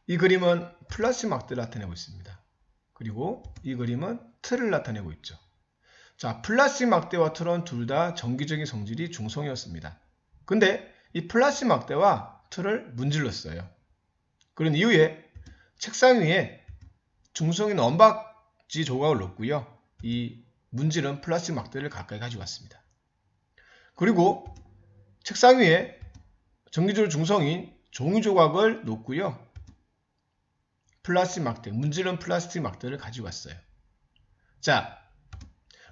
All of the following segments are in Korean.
이 그림은 플러스 막대를 나타내고 있습니다. 그리고 이 그림은 틀을 나타내고 있죠. 자, 플라스틱 막대와 틀은 둘 다 정기적인 성질이 중성이었습니다. 근데 이 플라스틱 막대와 틀을 문질렀어요. 그런 이후에 책상 위에 중성인 언박지 조각을 놓고요. 이 문지른 플라스틱 막대를 가까이 가져갔습니다. 그리고 책상 위에 정기적으로 중성인 종이 조각을 놓고요. 플라스틱 막대, 문지른 플라스틱 막대를 가지고 왔어요. 자,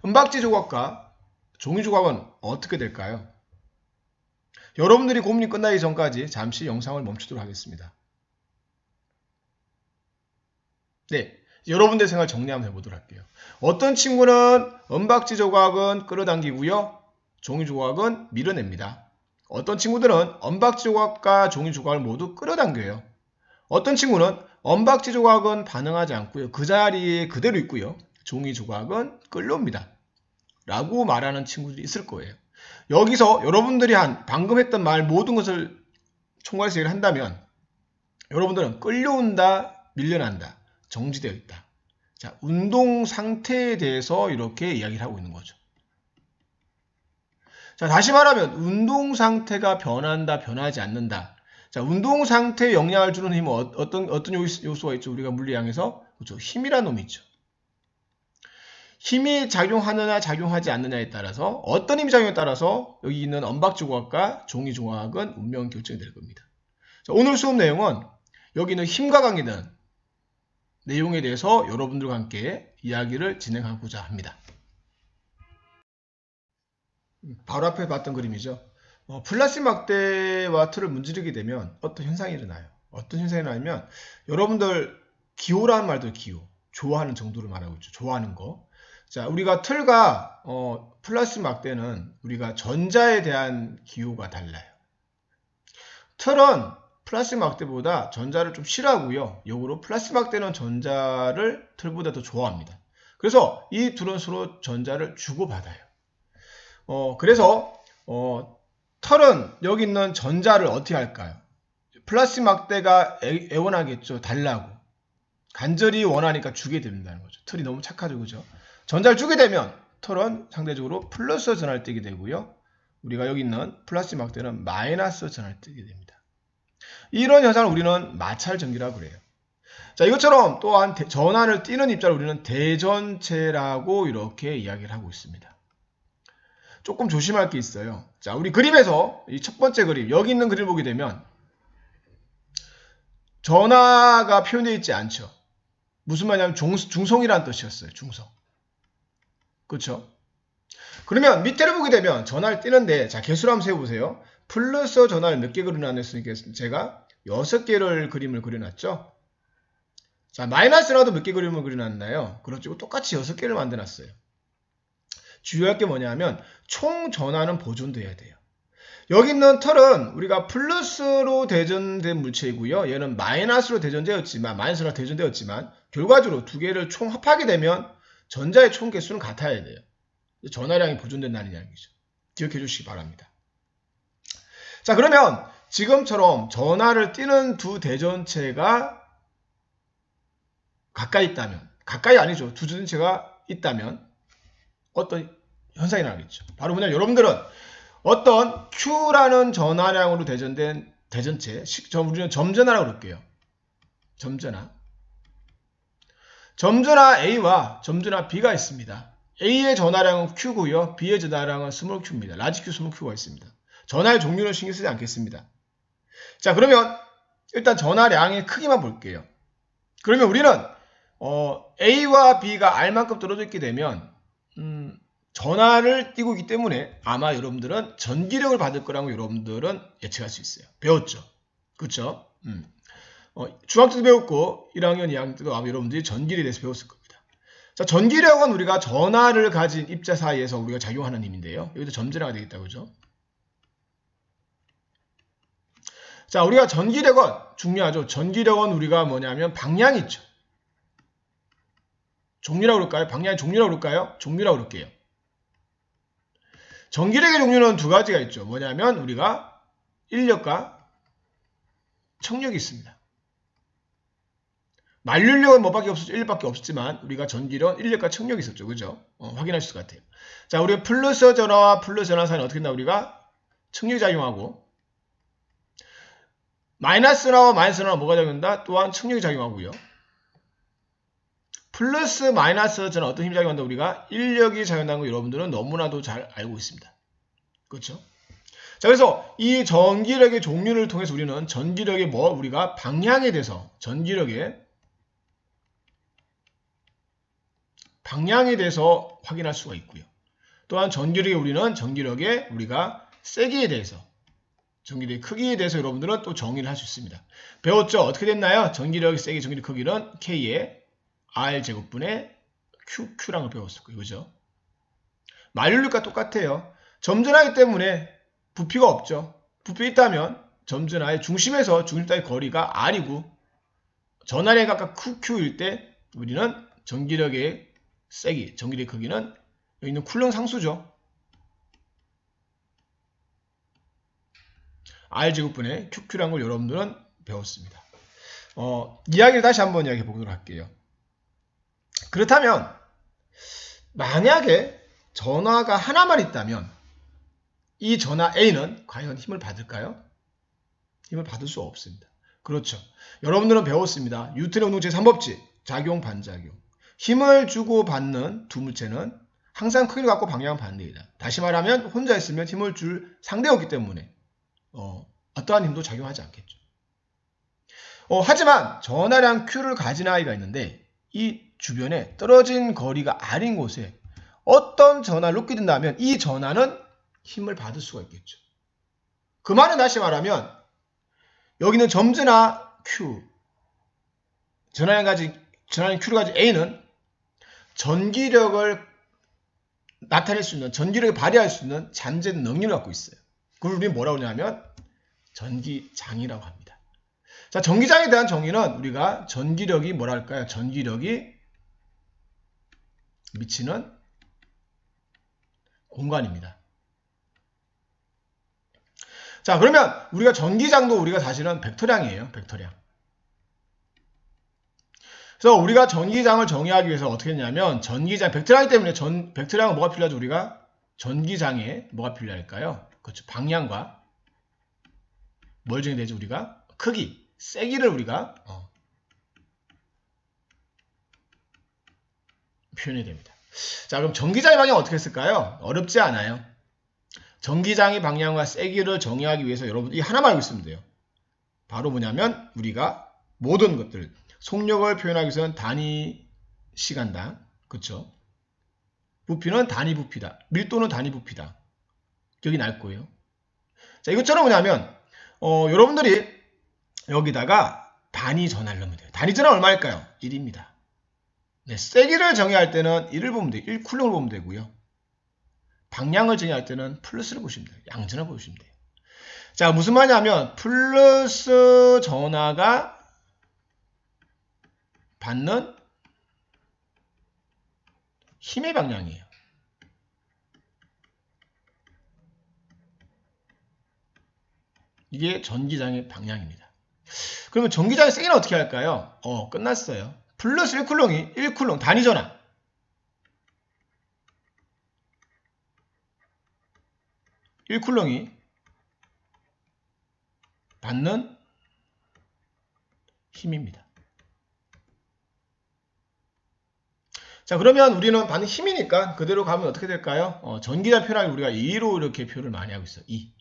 은박지 조각과 종이 조각은 어떻게 될까요? 여러분들이 고민이 끝나기 전까지 잠시 영상을 멈추도록 하겠습니다. 네, 여러분들의 생각을 정리 한번 해보도록 할게요. 어떤 친구는 은박지 조각은 끌어당기고요. 종이 조각은 밀어냅니다. 어떤 친구들은 은박지 조각과 종이 조각을 모두 끌어당겨요. 어떤 친구는 은박지 조각은 반응하지 않고요. 그 자리에 그대로 있고요. 종이 조각은 끌려옵니다. 라고 말하는 친구들이 있을 거예요. 여기서 여러분들이 방금 했던 말 모든 것을 총괄해서 얘기를 한다면 여러분들은 끌려온다, 밀려난다, 정지되어 있다. 자, 운동 상태에 대해서 이렇게 이야기를 하고 있는 거죠. 자, 다시 말하면 운동 상태가 변한다, 변하지 않는다. 자, 운동 상태에 영향을 주는 힘은 어떤 요소가 있죠? 우리가 물리학에서 그렇죠. 힘이라는 놈이 있죠. 힘이 작용하느냐 작용하지 않느냐에 따라서 어떤 힘이 작용에 따라서 여기 있는 언박 조각과 종이 조각은 운명 결정이 될 겁니다. 자, 오늘 수업 내용은 여기 있는 힘과 관계된 내용에 대해서 여러분들과 함께 이야기를 진행하고자 합니다. 바로 앞에 봤던 그림이죠. 플라스틱 막대와 틀을 문지르게 되면 어떤 현상이 일어나요. 어떤 현상이 일어나면 여러분들 기호라는 말도 기호, 좋아하는 정도를 말하고 있죠. 좋아하는 거. 자, 우리가 틀과 플라스틱 막대는 우리가 전자에 대한 기호가 달라요. 틀은 플라스틱 막대보다 전자를 좀 싫어하고요. 역으로 플라스틱 막대는 전자를 틀보다 더 좋아합니다. 그래서 이 둘은 서로 전자를 주고받아요. 그래서 털은 여기 있는 전자를 어떻게 할까요? 플라스틱 막대가 애원하겠죠. 달라고. 간절히 원하니까 주게 된다는 거죠. 털이 너무 착하죠. 그죠? 전자를 주게 되면 털은 상대적으로 플러스 전하를 띠게 되고요. 우리가 여기 있는 플라스틱 막대는 마이너스 전하를 띠게 됩니다. 이런 현상을 우리는 마찰 전기라고 그래요. 자, 이것처럼 또한 전하를 띠는 입자를 우리는 대전체라고 이렇게 이야기를 하고 있습니다. 조금 조심할 게 있어요. 자, 우리 그림에서 이 첫 번째 그림, 여기 있는 그림을 보게 되면 전하가 표현되어 있지 않죠. 무슨 말이냐면 중성이라는 뜻이었어요. 중성. 그렇죠? 그러면 밑에를 보게 되면 전하를 띄는데 자, 개수를 한번 세워보세요. 플러스 전하를 몇 개 그려놨으니까 제가 6개를 그림을 그려놨죠. 자, 마이너스라도 몇 개 그림을 그려놨나요? 그렇죠. 똑같이 6개를 만들어놨어요. 주요할 게 뭐냐면 총 전하는 보존돼야 돼요. 여기 있는 털은 우리가 플러스로 대전된 물체이고요. 얘는 마이너스로 대전되었지만 결과적으로 두 개를 총 합하게 되면 전자의 총 개수는 같아야 돼요. 전하량이 보존된다는 이야기죠. 기억해 주시기 바랍니다. 자, 그러면 지금처럼 전하를 띠는 두 대전체가 가까이 있다면, 가까이 아니죠. 두 대전체가 있다면 어떤 현상이 나겠죠. 바로 뭐냐면 여러분들은 어떤 Q라는 전하량으로 대전된 대전체, 우리는 점전하라고 그럴게요. 점전하. 점전하 A와 점전하 B가 있습니다. A의 전하량은 Q고요. B의 전하량은 스몰 Q입니다. 라지 Q, 스몰 Q가 있습니다. 전하의 종류는 신경 쓰지 않겠습니다. 자, 그러면 일단 전하량의 크기만 볼게요. 그러면 우리는 A와 B가 R만큼 떨어져 있게 되면 전하를 띄고 있기 때문에 아마 여러분들은 전기력을 받을 거라고 여러분들은 예측할 수 있어요. 배웠죠? 그렇죠? 중학교 때도 배웠고 1학년, 2학년 때도 아마 여러분들이 전기력에 대해서 배웠을 겁니다. 자, 전기력은 우리가 전하를 가진 입자 사이에서 우리가 작용하는 힘인데요. 여기도 점전하가 되겠다. 그죠? 자, 우리가 전기력은 중요하죠. 전기력은 우리가 뭐냐면 방향이 있죠. 종류라고 그럴까요? 방향의 종류라고 그럴까요? 종류라고 그럴게요. 전기력의 종류는 두 가지가 있죠. 뭐냐면 우리가 인력과 청력이 있습니다. 만륜력은 뭐밖에 없었죠? 1밖에 없었지만 우리가 전기력, 인력과 청력이 있었죠. 그죠? 확인할 수 있을 것 같아요. 자, 우리가 플러스 전화와 플러스 전화 사이는 어떻게 된다? 우리가 청력이 작용하고 마이너스 전화와 마이너스 전화는 뭐가 작용한다? 또한 청력이 작용하고요. 플러스 마이너스 전화 어떤 힘이 작용한다? 우리가 인력이 작용한다는 거 여러분들은 너무나도 잘 알고 있습니다. 그렇죠? 자, 그래서 이 전기력의 종류를 통해서 우리는 전기력의 우리가 방향에 대해서 방향에 대해서 확인할 수가 있고요. 또한 우리는 전기력의 우리가 세기에 대해서, 전기력의 크기에 대해서 여러분들은 또 정의를 할 수 있습니다. 배웠죠? 어떻게 됐나요? 전기력의 세기, 전기력 크기는 K의 R제곱분의 QQ라는 걸 배웠었고요. 그죠? 만륜력과 똑같아요. 점전하기 때문에 부피가 없죠. 부피 있다면 점전하의 중심에서 중심 따위 거리가 R이고 전하에 각각 QQ일 때 우리는 전기력의 세기, 전기력의 크기는 여기 있는 쿨렁 상수죠. R제곱분의 QQ라는 걸 여러분들은 배웠습니다. 이야기를 다시 한번 이야기해 보도록 할게요. 그렇다면 만약에 전화가 하나만 있다면 이 전화 A는 과연 힘을 받을까요? 힘을 받을 수 없습니다. 그렇죠. 여러분들은 배웠습니다. 뉴턴의 운동 제3법칙, 작용, 반작용. 힘을 주고 받는 두 물체는 항상 크기를 갖고 방향은 반대이다. 다시 말하면 혼자 있으면 힘을 줄 상대가 없기 때문에 어떠한 힘도 작용하지 않겠죠. 하지만 전하량 Q를 가진 아이가 있는데 이 주변에 떨어진 거리가 R인 곳에 어떤 전하를 놓게 된다면 이 전하는 힘을 받을 수가 있겠죠. 그 말은 다시 말하면 여기는 점전하 Q, 전하량 Q를 가진 A는 전기력을 나타낼 수 있는, 전기력을 발휘할 수 있는 잠재된 능력을 갖고 있어요. 그걸 우리는 뭐라고 하냐면 전기장이라고 합니다. 자, 전기장에 대한 정의는 우리가 전기력이 뭐랄까요? 전기력이 미치는 공간입니다. 자, 그러면 우리가 전기장도 우리가 사실은 벡터량이에요. 벡터량. 그래서 우리가 전기장을 정의하기 위해서 어떻게 했냐면 전기장, 벡터량이기 때문에 벡터량은 뭐가 필요하죠? 우리가 전기장에 뭐가 필요할까요? 그렇죠. 방향과 뭘 정의되죠? 우리가 크기, 세기를 우리가 표현해야 됩니다. 자, 그럼 전기장의 방향 어떻게 했을까요? 어렵지 않아요. 전기장의 방향과 세기를 정의하기 위해서 여러분 이 하나만 알고 있으면 돼요. 바로 뭐냐면 우리가 모든 것들 속력을 표현하기 위해서는 단위 시간당, 그렇죠? 부피는 단위 부피다. 밀도는 단위 부피다. 기억이 날 거예요. 자, 이것처럼 뭐냐면 여러분들이 여기다가 단위 전하를 넣으면 돼요. 단위 전하 얼마일까요? 1입니다. 네, 세기를 정의할 때는 1을 보면 돼요. 1쿨롱을 보면 되고요. 방향을 정의할 때는 플러스를 보시면 돼요. 양전을 보시면 돼요. 자, 무슨 말이냐면 플러스 전하가 받는 힘의 방향이에요. 이게 전기장의 방향입니다. 그러면 전기장의 세기는 어떻게 할까요? 끝났어요. 플러스 1쿨롱이 1쿨롱 단위 전하. 1쿨롱이 받는 힘입니다. 자, 그러면 우리는 받는 힘이니까 그대로 가면 어떻게 될까요? 전기장 표현하기 우리가 E로 이렇게 표현을 많이 하고 있어요. E.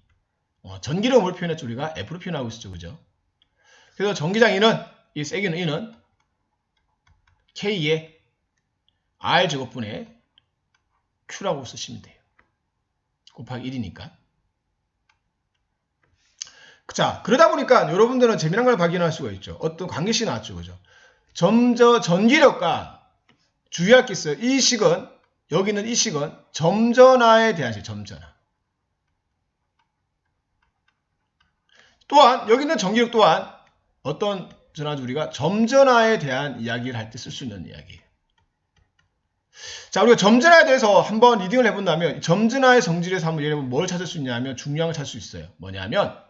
전기력을 뭘 표현했죠? 우리가 F로 표현하고 있었죠. 그죠? 그래서 전기장 E는, 이 세기는 E는 K의 R제곱분의 Q라고 쓰시면 돼요. 곱하기 1이니까. 자, 그러다 보니까 여러분들은 재미난 걸 발견할 수가 있죠. 어떤 관계식이 나왔죠. 그죠? 전기력과 주의할 게 있어요. 이 식은, 여기 있는 이 식은 점전하에 대한 식, 점전하. 또한, 여기 있는 전기력 또한 어떤 전하죠? 우리가 점전하에 대한 이야기를 할 때 쓸 수 있는 이야기예요. 자, 우리가 점전하에 대해서 한번 리딩을 해본다면, 점전하의 성질에서 한번 예를 들면 뭘 찾을 수 있냐면 중요한 걸 찾을 수 있어요. 뭐냐면,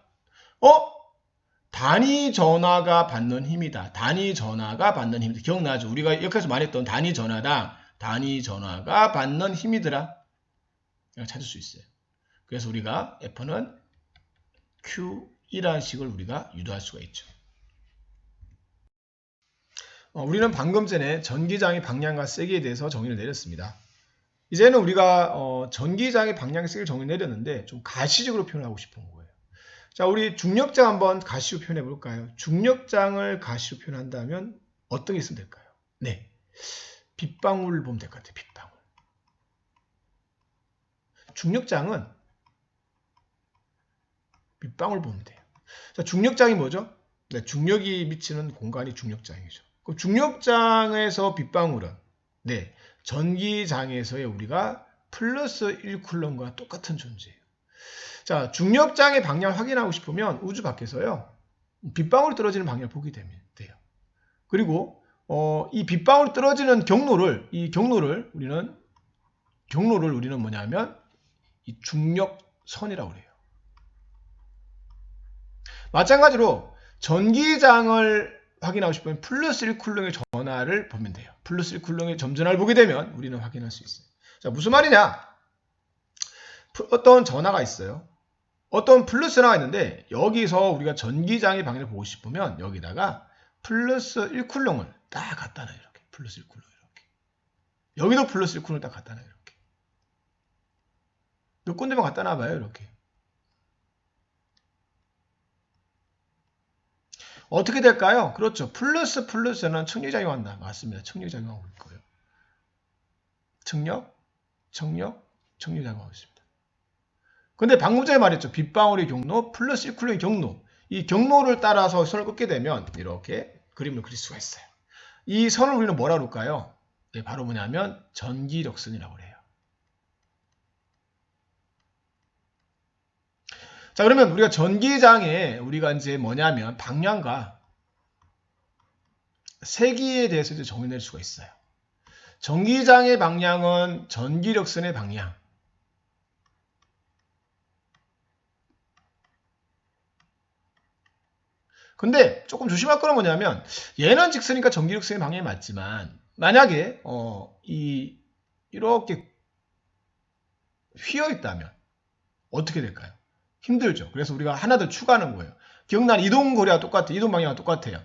단위 전화가 받는 힘이다. 단위 전화가 받는 힘이다. 기억나죠? 우리가 여기서 말했던 단위 전화당, 단위 전화가 받는 힘이더라. 찾을 수 있어요. 그래서 우리가 F는 Q2라는 식을 우리가 유도할 수가 있죠. 우리는 방금 전에 전기장의 방향과 세기에 대해서 정의를 내렸습니다. 이제는 우리가 전기장의 방향, 세기를 정의 내렸는데 좀 가시적으로 표현하고 싶은 거예요. 자, 우리 중력장 한번 가시로 표현해 볼까요? 중력장을 가시로 표현한다면 어떤 게 있으면 될까요? 네, 빗방울을 보면 될 것 같아요. 빗방울. 중력장은 빗방울 보면 돼요. 자, 중력장이 뭐죠? 네, 중력이 미치는 공간이 중력장이죠. 그럼 중력장에서 빗방울은 네, 전기장에서의 우리가 플러스 1쿨럼과 똑같은 존재예요. 자, 중력장의 방향을 확인하고 싶으면 우주 밖에서요, 빗방울이 떨어지는 방향을 보게 되면 돼요. 그리고 이 빗방울이 떨어지는 경로를 우리는 뭐냐면 이 중력선이라고 해요. 마찬가지로 전기장을 확인하고 싶으면 플러스 1쿨럼의 전하를 보면 돼요. 플러스 1쿨럼의 점전하를 보게 되면 우리는 확인할 수 있어요. 자, 무슨 말이냐? 어떤 전하가 있어요. 어떤 플러스 하나가 있는데 여기서 우리가 전기장의 방향을 보고 싶으면 여기다가 플러스 1쿨럼을 딱 갖다 놔요. 이렇게 플러스 1쿨럼 이렇게. 여기도 플러스 1쿨럼을 딱 갖다 놔요. 이렇게. 몇 군데만 갖다 놔봐요. 이렇게. 어떻게 될까요? 그렇죠. 플러스는 청력작용이 한다. 맞습니다. 청력작용하고 있고요. 청력작용하고 있습니다. 근데 방금 전에 말했죠. 빗방울의 경로, 플러스 1쿨럼의 경로. 이 경로를 따라서 선을 긋게 되면 이렇게 그림을 그릴 수가 있어요. 이 선을 우리는 뭐라 그럴까요? 네, 바로 뭐냐면 전기력선이라고 해요. 자, 그러면 우리가 전기장에 우리가 이제 뭐냐면 방향과 세기에 대해서 이제 정의낼 수가 있어요. 전기장의 방향은 전기력선의 방향. 근데 조금 조심할 거는 뭐냐면 얘는 직선이니까 전기력선의 방향이 맞지만 만약에 이렇게 휘어 있다면 어떻게 될까요? 힘들죠. 그래서 우리가 하나 더 추가하는 거예요. 기억나는 이동거리와 똑같아요. 이동 방향과 똑같아요.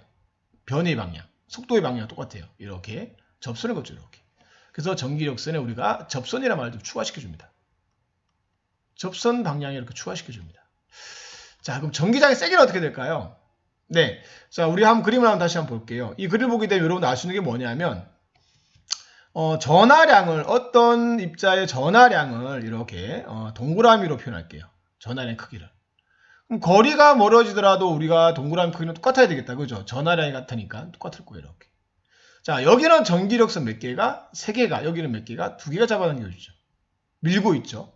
변의 방향, 속도의 방향과 똑같아요. 이렇게 접선을 거쳐 이렇게. 그래서 전기력선에 우리가 접선이라는 말을 좀 추가시켜 줍니다. 접선 방향에 이렇게 추가시켜 줍니다. 자, 그럼 전기장의 세기는 어떻게 될까요? 네, 자, 우리 한번 그림을 한번 다시 한번 볼게요. 이 그림을 보게 되면 여러분 알 수 있는 게 뭐냐면 전하량을 어떤 입자의 전하량을 이렇게 동그라미로 표현할게요. 전하량 크기를. 그럼 거리가 멀어지더라도 우리가 동그라미 크기는 똑같아야 되겠다. 그죠? 전하량이 같으니까 똑같을 거예요. 이렇게. 자, 여기는 전기력선 몇 개가? 3개가. 여기는 몇 개가? 2개가 잡아당겨주죠. 밀고 있죠.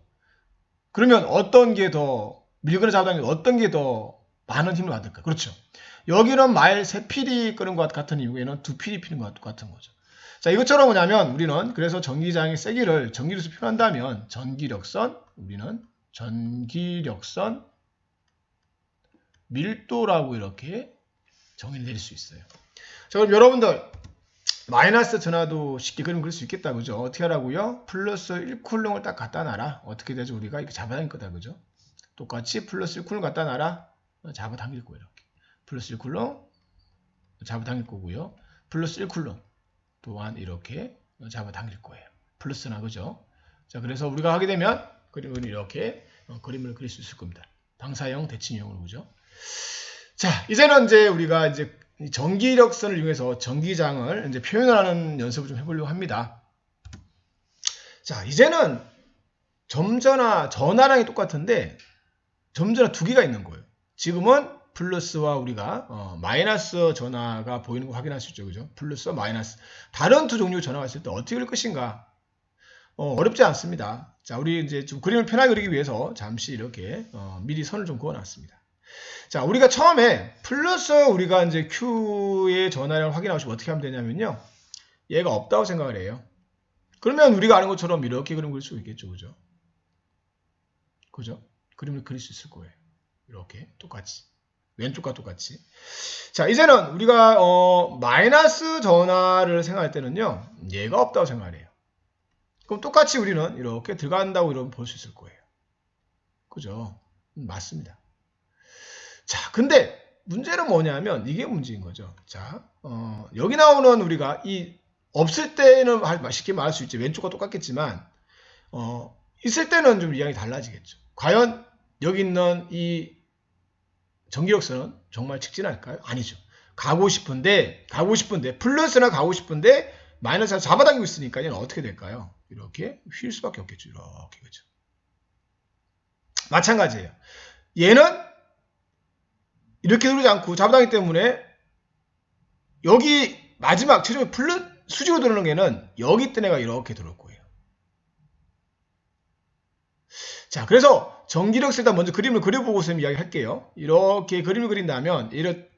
그러면 어떤 게 더 밀거나 잡아당기는 어떤 게 더 많은 힘을 받을까? 그렇죠. 여기는 말 3필이 끄는 것 같은 이유에는 2필이 피는 것 같은 거죠. 자, 이것처럼 뭐냐면 우리는 그래서 전기장의 세기를 전기력으로 표현한다면 우리는 전기력선 밀도라고 이렇게 정의를 내릴 수 있어요. 자, 그럼 여러분들 마이너스 전화도 쉽게 그릴 수 있겠다. 그죠? 어떻게 하라고요? 플러스 1쿨럼을 딱 갖다 놔라. 어떻게 되죠? 우리가 이렇게 잡아당길 거다. 그죠? 똑같이 플러스 1쿨럼 갖다 놔라. 잡아당길 거예요. 이렇게. 플러스 1쿨럼 잡아당길 거고요. 플러스 1쿨럼 또한 이렇게 잡아당길 거예요. 플러스나 그죠? 자, 그래서 우리가 하게 되면 그림을 이렇게 그림을 그릴 수 있을 겁니다. 방사형 대칭형으로 그죠? 자, 이제는 이제 우리가 이제 전기력선을 이용해서 전기장을 이제 표현하는 연습을 좀 해보려고 합니다. 자, 이제는 전하량이 똑같은데 점전하 2개가 있는 거예요. 지금은 플러스와 우리가 마이너스 전하가 보이는 거 확인할 수 있죠. 그죠? 플러스와 마이너스. 다른 2 종류의 전하가 있을 때 어떻게 그릴 것인가? 어렵지 않습니다. 자, 우리 이제 좀 그림을 편하게 그리기 위해서 잠시 이렇게 미리 선을 좀 그어놨습니다. 자, 우리가 처음에 플러스 우리가 이제 Q의 전하량을 확인하고 싶으면 어떻게 하면 되냐면요. 얘가 없다고 생각을 해요. 그러면 우리가 아는 것처럼 이렇게 그림 그릴 수 있겠죠. 그죠? 그죠? 그림을 그릴 수 있을 거예요. 이렇게 똑같이. 왼쪽과 똑같이. 자, 이제는 우리가 마이너스 전화를 생각할 때는요. 얘가 없다고 생각해요. 그럼 똑같이 우리는 이렇게 들어간다고 이러면 볼 수 있을 거예요. 그죠? 맞습니다. 자, 근데 문제는 뭐냐면 이게 문제인 거죠. 자, 여기 나오는 우리가 이 없을 때는 쉽게 말할 수 있지. 왼쪽과 똑같겠지만 있을 때는 좀 이야기 달라지겠죠. 과연 여기 있는 이 전기력선은 정말 직진할까요? 아니죠. 가고 싶은데 플러스나 가고 싶은데 마이너스가 잡아당기고 있으니까 얘는 어떻게 될까요? 이렇게 휠 수밖에 없겠죠. 이렇게 그죠. 마찬가지예요. 얘는 이렇게 누르지 않고 잡아당기기 때문에 여기 마지막 최종의 수직으로 들어오는 애는 여기 있던 애가 이렇게 들어올 거예요. 자, 그래서 전기력선 일단 먼저 그림을 그려보고서 이야기할게요. 이렇게 그림을 그린다면 이렇게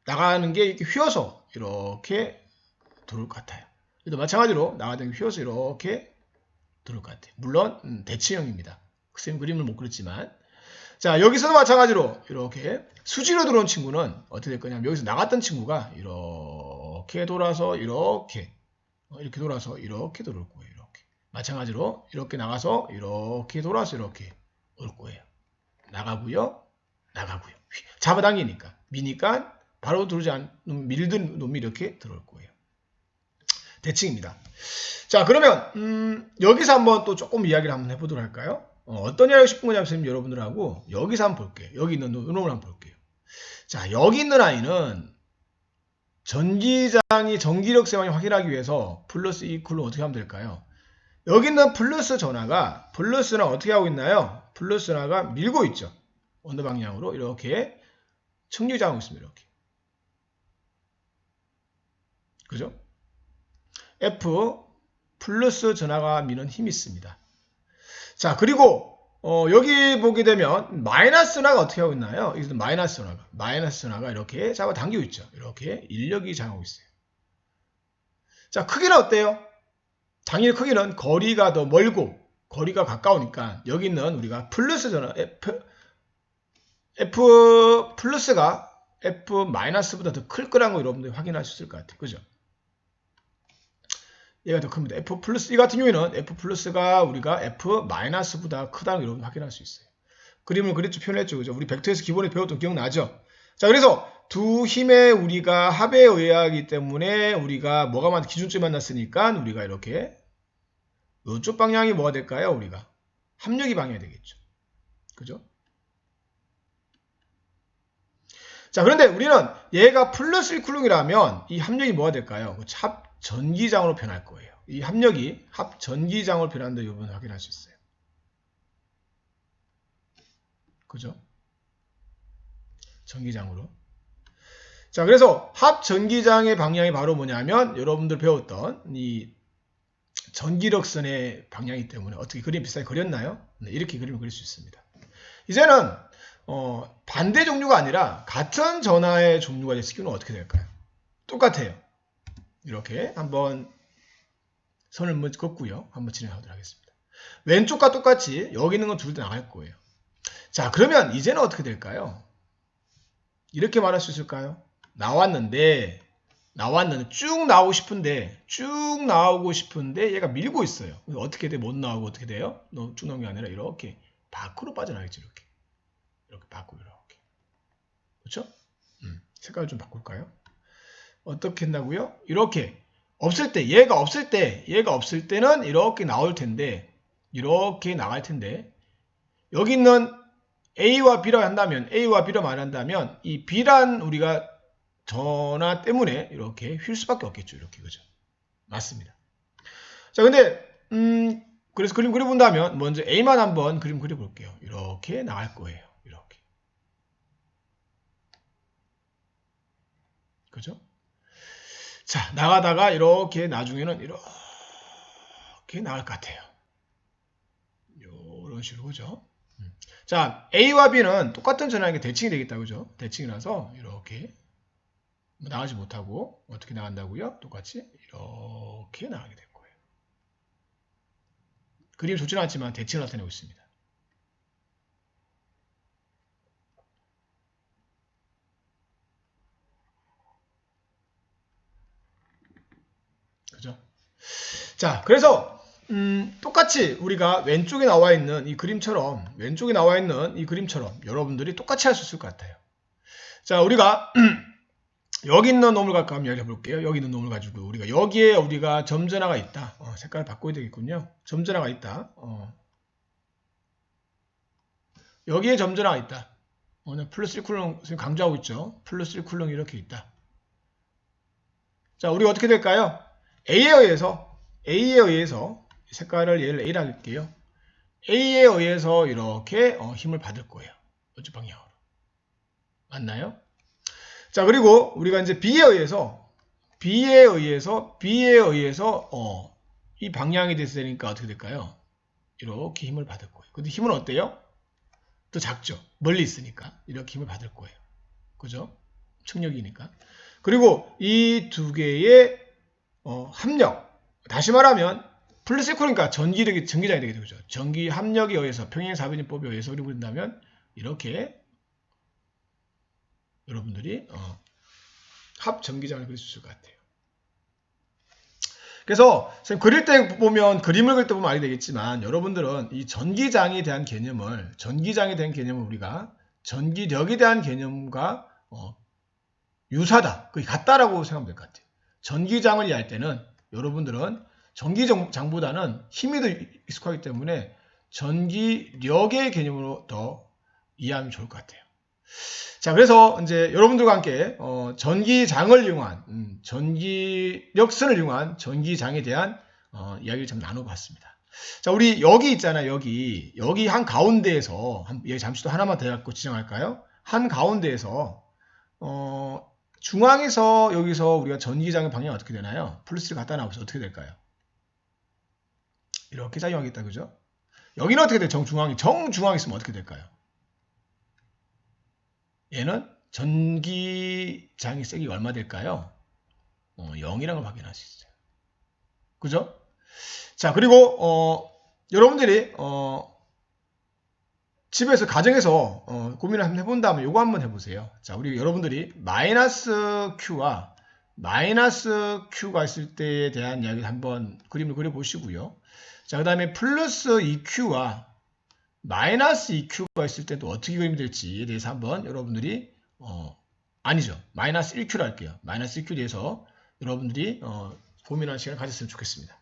나가는 게 이렇게 휘어서 이렇게 들어올 것 같아요. 그래도 마찬가지로 나가는 게 휘어서 이렇게 들어올 것 같아요. 물론 대칭형입니다. 선생님 그림을 못 그렸지만 자, 여기서도 마찬가지로 이렇게 수직으로 들어온 친구는 어떻게 될 거냐면 여기서 나갔던 친구가 이렇게 돌아서 이렇게 돌아서 이렇게 들어올 거예요. 이렇게 마찬가지로 이렇게 나가서 이렇게 돌아서 이렇게 올 거예요. 나가고요. 잡아당기니까 미니까 바로 들어오지 않는 밀든 놈이 이렇게 들어올 거예요. 대칭입니다. 자, 그러면 여기서 한번 또 조금 이야기를 한번 해보도록 할까요? 어떤 이야기를 싶은 거냐면 선생님 여러분들하고 여기서 한번 볼게요. 여기 있는 놈을 한번 볼게요. 자, 여기 있는 아이는 전기장이 전기력세만을 확인하기 위해서 플러스 이퀄로 어떻게 하면 될까요? 여기 있는 플러스 전화가 플러스나 어떻게 하고 있나요? 플러스 전화가 밀고 있죠. 어느 방향으로 이렇게 측류장하고 있습니다. 이렇게. 그죠? F 플러스 전화가 미는 힘이 있습니다. 자, 그리고 여기 보게 되면 마이너스 전화가 어떻게 하고 있나요? 여기서 마이너스 전화가 이렇게 잡아당기고 있죠. 이렇게 인력이 작용하고 있어요. 자, 크기는 어때요? 당연히 크기는 거리가 더 멀고 거리가 가까우니까 여기 있는 우리가 플러스 전화 F 플러스가 F 마이너스보다 더 클 거라는 거 여러분들이 확인할 수 있을 것 같아요. 그죠? 얘가 더 큽니다. F 플러스 이 같은 경우에는 F 플러스가 우리가 F 마이너스보다 크다는 걸 여러분 확인할 수 있어요. 그림을 그렸죠, 표현했죠, 그죠? 우리 벡터에서 기본에 배웠던 기억나죠? 자, 그래서 두 힘의 우리가 합에 의하기 때문에 우리가 뭐가 기준점이 만났으니까 우리가 이렇게 이쪽 방향이 뭐가 될까요? 우리가 합력이 방해가 되겠죠. 그죠? 자, 그런데 우리는 얘가 플러스 이쿨링이라면 이 합력이 뭐가 될까요? 합전기장으로 변할 거예요. 이 합력이 합전기장으로 변한다 여러분 확인할 수 있어요. 그죠? 전기장으로. 자, 그래서 합전기장의 방향이 바로 뭐냐면 여러분들 배웠던 이 전기력선의 방향이기 때문에 어떻게 그림 비슷하게 그렸나요? 네, 이렇게 그림을 그릴 수 있습니다. 이제는 반대 종류가 아니라 같은 전하의 종류가 됐을 경우는 어떻게 될까요? 똑같아요. 이렇게 한번 선을 긋고요. 한번 진행하도록 하겠습니다. 왼쪽과 똑같이 여기 있는 건 둘 다 나갈 거예요. 자, 그러면 이제는 어떻게 될까요? 이렇게 말할 수 있을까요? 나왔는데 쭉 나오고 싶은데 얘가 밀고 있어요. 어떻게 돼? 못 나오고 어떻게 돼요? 쭉 나오는 게 아니라 이렇게 밖으로 빠져나가겠죠. 이렇게 밖으로 이렇게. 그렇죠? 색깔을 좀 바꿀까요? 어떻게 한다고요? 이렇게 없을 때 얘가 없을 때는 이렇게 나올 텐데 이렇게 나갈 텐데 여기 있는 A와 B라 말한다면 이 B란 우리가 전화 때문에 이렇게 휠 수밖에 없겠죠. 이렇게 그죠? 맞습니다. 자, 근데 그래서 그림 그려본다면 먼저 A만 한번 그림 그려볼게요. 이렇게 나갈 거예요. 이렇게. 그죠? 자, 나가다가 이렇게 나중에는 이렇게 나갈 것 같아요. 이런 식으로 그죠? 자, A와 B는 똑같은 전화에게 대칭이 되겠다. 그죠? 대칭이라서 이렇게 나가지 못하고 어떻게 나간다고요? 똑같이 이렇게 나가게 될 거예요. 그림 좋지는 않지만 대칭을 나타내고 있습니다. 자, 그래서 똑같이 우리가 왼쪽에 나와 있는 이 그림처럼 여러분들이 똑같이 할 수 있을 것 같아요. 자, 우리가 여기 있는 놈을 갖고 한번 이야기해 볼게요. 여기 있는 놈을 가지고 여기에 우리가 점전화가 있다. 색깔을 바꿔야 되겠군요. 점전화가 있다. 여기에 점전화가 있다. 플러스 1쿨롱 지금 강조하고 있죠. 플러스 1쿨롱이 이렇게 있다. 자, 우리가 어떻게 될까요? A에 의해서 색깔을 얘를 A라 할게요. A에 의해서 이렇게 힘을 받을 거예요. 이쪽 방향으로. 맞나요? 자, 그리고 우리가 이제 B에 의해서 이 방향이 됐으니까 어떻게 될까요? 이렇게 힘을 받을 거예요. 근데 힘은 어때요? 또 작죠. 멀리 있으니까 이렇게 힘을 받을 거예요. 그죠? 측력이니까. 그리고 이 두 개의 합력. 다시 말하면 플러스 1쿨이니까 전기장이 되게 되죠. 전기 합력에 의해서 평행사변인법에 의해서 우리 본다면 이렇게 여러분들이 합전기장을 그릴 수 있을 것 같아요. 그래서 그림을 그릴 때 보면 알게 되겠지만 여러분들은 이 전기장에 대한 개념을 우리가 전기력에 대한 개념과 유사다, 거의 같다라고 생각하면 될 것 같아요. 전기장을 이해할 때는 여러분들은 전기장보다는 힘이 더 익숙하기 때문에 전기력의 개념으로 더 이해하면 좋을 것 같아요. 자, 그래서 이제 여러분들과 함께 전기장을 이용한 전기력선을 이용한 전기장에 대한 이야기를 좀 나눠봤습니다. 자, 우리 여기 있잖아요. 여기 한 가운데에서 잠시 또 하나만 더 갖고 지정할까요? 한 가운데에서 중앙에서 여기서 우리가 전기장의 방향이 어떻게 되나요? 플러스를 갖다 놔보세요. 어떻게 될까요? 이렇게 작용하겠다, 그죠? 여기는 어떻게 돼요? 정중앙에 있으면 어떻게 될까요? 얘는 전기장의 세기가 얼마 될까요? 0이라는 걸 확인할 수 있어요. 그죠? 자, 그리고 여러분들이 집에서 가정에서 고민을 한번 해본다면 요거 한번 해보세요. 자, 우리 여러분들이 마이너스 Q가 있을 때에 대한 이야기를 한번 그림을 그려보시고요. 자, 그 다음에 플러스 2Q와 마이너스 2Q가 있을 때도 어떻게 그리면 될지에 대해서 한번 여러분들이 아니죠. 마이너스 1Q로 할게요. 마이너스 1Q에 대해서 여러분들이 고민하는 시간을 가졌으면 좋겠습니다.